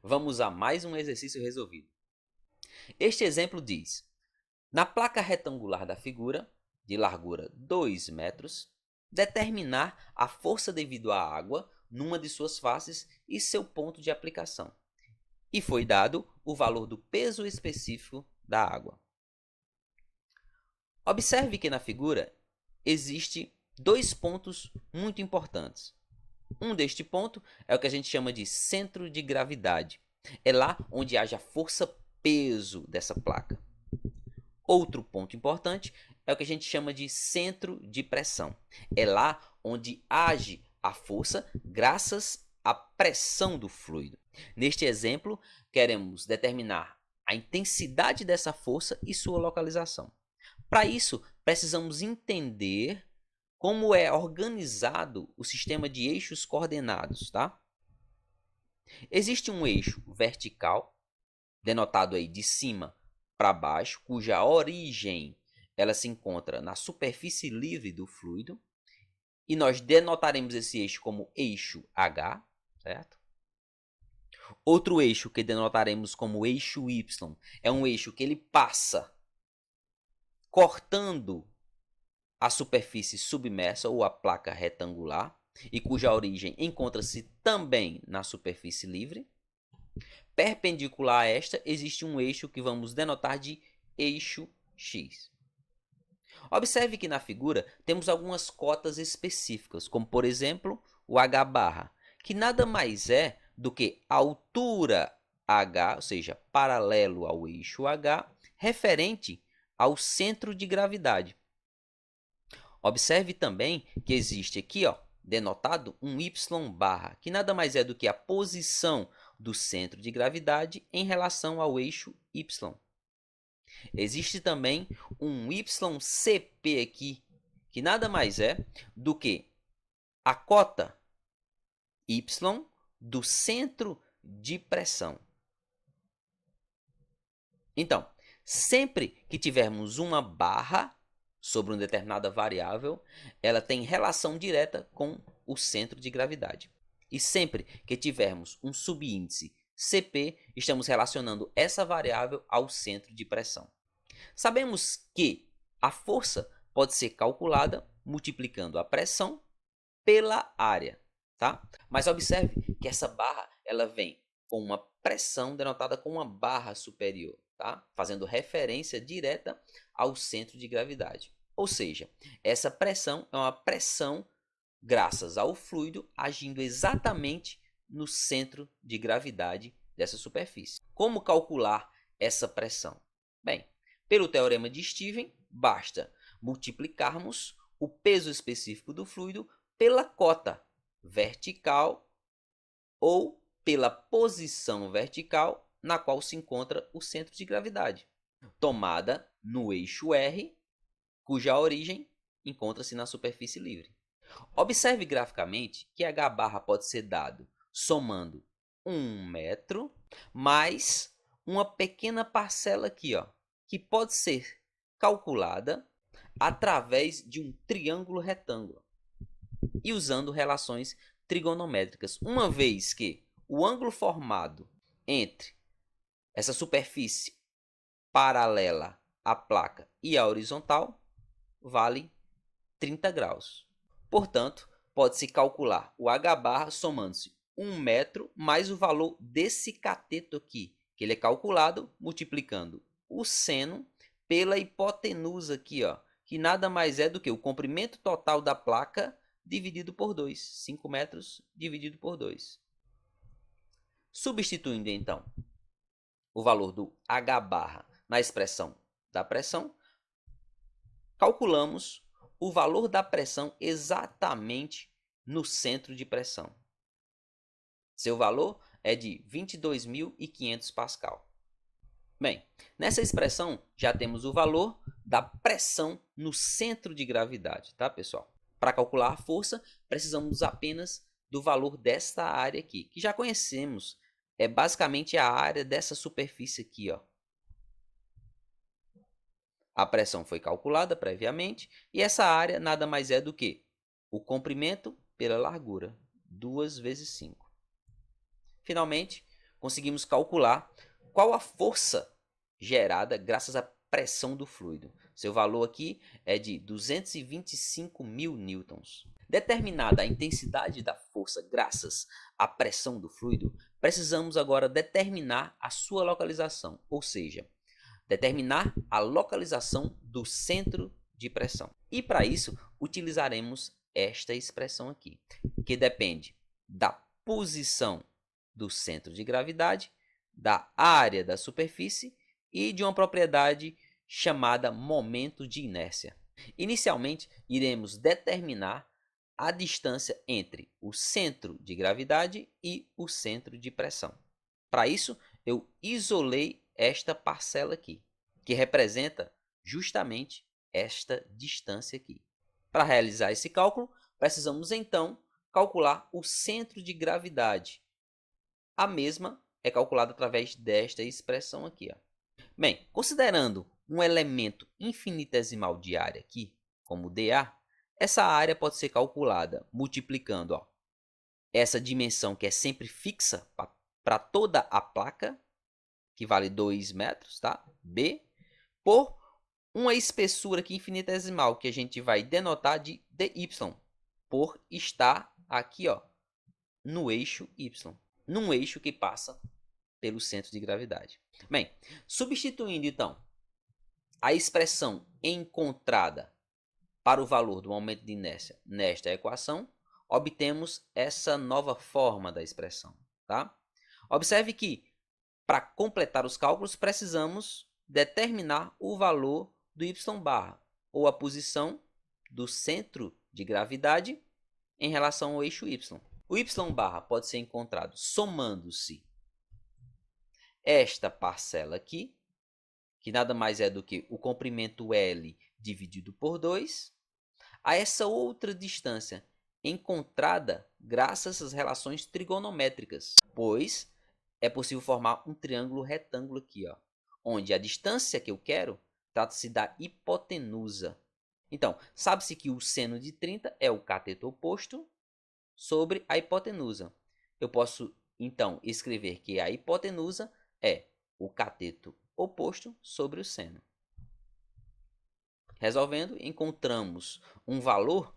Vamos a mais um exercício resolvido. Este exemplo diz: na placa retangular da figura, de largura 2 metros, determinar a força devido à água numa de suas faces e seu ponto de aplicação. E foi dado o valor do peso específico da água. Observe que na figura existe dois pontos muito importantes. Um deste ponto é o que a gente chama de centro de gravidade. É lá onde haja a força-peso dessa placa. Outro ponto importante é o que a gente chama de centro de pressão. É lá onde age a força graças à pressão do fluido. Neste exemplo, queremos determinar a intensidade dessa força e sua localização. Para isso, precisamos entender como é organizado o sistema de eixos coordenados, tá? Existe um eixo vertical, denotado aí de cima para baixo, cuja origem ela se encontra na superfície livre do fluido, e nós denotaremos esse eixo como eixo H, certo? Outro eixo que denotaremos como eixo Y é um eixo que ele passa cortando a superfície submersa ou a placa retangular e cuja origem encontra-se também na superfície livre. Perpendicular a esta existe um eixo que vamos denotar de eixo X. Observe que na figura temos algumas cotas específicas, como por exemplo o H barra, que nada mais é do que a altura H, ou seja, paralelo ao eixo H, referente ao centro de gravidade. Observe também que existe aqui, denotado um Y barra, que nada mais é do que a posição do centro de gravidade em relação ao eixo Y. Existe também um YCP aqui, que nada mais é do que a cota Y do centro de pressão. Então, sempre que tivermos uma barra sobre uma determinada variável, ela tem relação direta com o centro de gravidade. E sempre que tivermos um subíndice CP, estamos relacionando essa variável ao centro de pressão. Sabemos que a força pode ser calculada multiplicando a pressão pela área, tá? Mas observe que essa barra ela vem com uma pressão denotada com uma barra superior, tá? Fazendo referência direta ao centro de gravidade. Ou seja, essa pressão é uma pressão graças ao fluido agindo exatamente no centro de gravidade dessa superfície. Como calcular essa pressão? Bem, pelo teorema de Stevens, basta multiplicarmos o peso específico do fluido pela cota vertical ou pela posição vertical na qual se encontra o centro de gravidade, tomada no eixo R, cuja origem encontra-se na superfície livre. Observe graficamente que H barra pode ser dado somando 1 metro mais uma pequena parcela aqui, que pode ser calculada através de um triângulo retângulo e usando relações trigonométricas, uma vez que o ângulo formado entre essa superfície paralela à placa e a horizontal vale 30 graus. Portanto, pode-se calcular o H barra somando-se 1 metro mais o valor desse cateto aqui, que ele é calculado multiplicando o seno pela hipotenusa aqui, que nada mais é do que o comprimento total da placa dividido por 2. 5 metros dividido por 2. Substituindo, então, o valor do H barra na expressão da pressão, calculamos o valor da pressão exatamente no centro de pressão. Seu valor é de 22.500 Pascal. Bem, nessa expressão já temos o valor da pressão no centro de gravidade, tá, pessoal? Para calcular a força, precisamos apenas do valor desta área aqui, que já conhecemos. É basicamente a área dessa superfície aqui, A pressão foi calculada previamente e essa área nada mais é do que o comprimento pela largura, 2 vezes 5. Finalmente, conseguimos calcular qual a força gerada graças à pressão do fluido. Seu valor aqui é de 225.000 newtons. Determinada a intensidade da força graças à pressão do fluido, precisamos agora determinar a sua localização, ou seja, determinar a localização do centro de pressão. E para isso, utilizaremos esta expressão aqui, que depende da posição do centro de gravidade, da área da superfície e de uma propriedade chamada momento de inércia. Inicialmente, iremos determinar a distância entre o centro de gravidade e o centro de pressão. Para isso, eu isolei esta parcela aqui, que representa justamente esta distância aqui. Para realizar esse cálculo, precisamos então calcular o centro de gravidade. A mesma é calculada através desta expressão aqui. Bem, considerando um elemento infinitesimal de área aqui, como dA, essa área pode ser calculada multiplicando essa dimensão que é sempre fixa para toda a placa, que vale 2 metros, tá? B, por uma espessura aqui infinitesimal, que a gente vai denotar de dy, por estar aqui no eixo y, num eixo que passa pelo centro de gravidade. Bem, substituindo então a expressão encontrada para o valor do momento de inércia nesta equação, obtemos essa nova forma da expressão. Tá? Observe que, para completar os cálculos, precisamos determinar o valor do y barra, ou a posição do centro de gravidade em relação ao eixo y. O y barra pode ser encontrado somando-se esta parcela aqui, que nada mais é do que o comprimento L dividido por 2, a essa outra distância encontrada graças às relações trigonométricas, pois é possível formar um triângulo retângulo aqui, onde a distância que eu quero trata-se da hipotenusa. Então, sabe-se que o seno de 30 é o cateto oposto sobre a hipotenusa. Eu posso, então, escrever que a hipotenusa é o cateto oposto sobre o seno. Resolvendo, encontramos um valor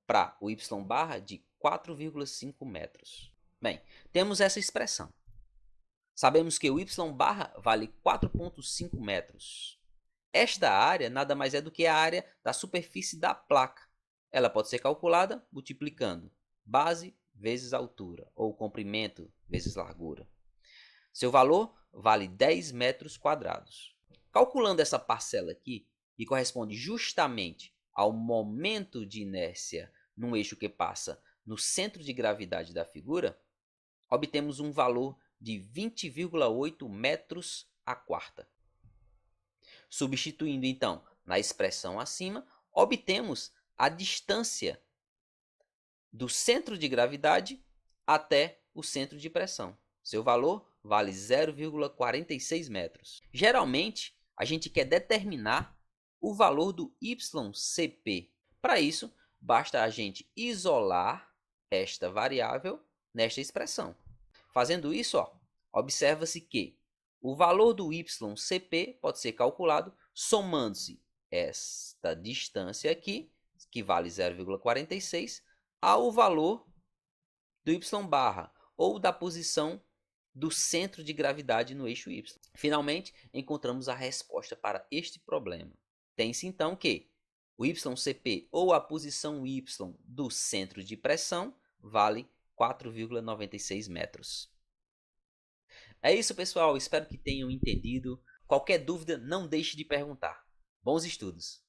para o y barra de 4,5 metros. Bem, temos essa expressão. Sabemos que o y barra vale 4,5 metros. Esta área nada mais é do que a área da superfície da placa. Ela pode ser calculada multiplicando base vezes altura, ou comprimento vezes largura. Seu valor vale 10 metros quadrados. Calculando essa parcela aqui, que corresponde justamente ao momento de inércia num eixo que passa no centro de gravidade da figura, obtemos um valor de 20,8 metros a quarta. Substituindo então na expressão acima, obtemos a distância do centro de gravidade até o centro de pressão. Seu valor vale 0,46 metros. Geralmente, a gente quer determinar o valor do YCP. Para isso, basta a gente isolar esta variável nesta expressão. Fazendo isso, observa-se que o valor do YCP pode ser calculado somando-se esta distância aqui, que vale 0,46, ao valor do y barra, ou da posição do centro de gravidade no eixo y. Finalmente, encontramos a resposta para este problema. Tem-se então que o YCP, ou a posição y do centro de pressão, vale 4,96 metros. É isso, pessoal. Espero que tenham entendido. Qualquer dúvida, não deixe de perguntar. Bons estudos!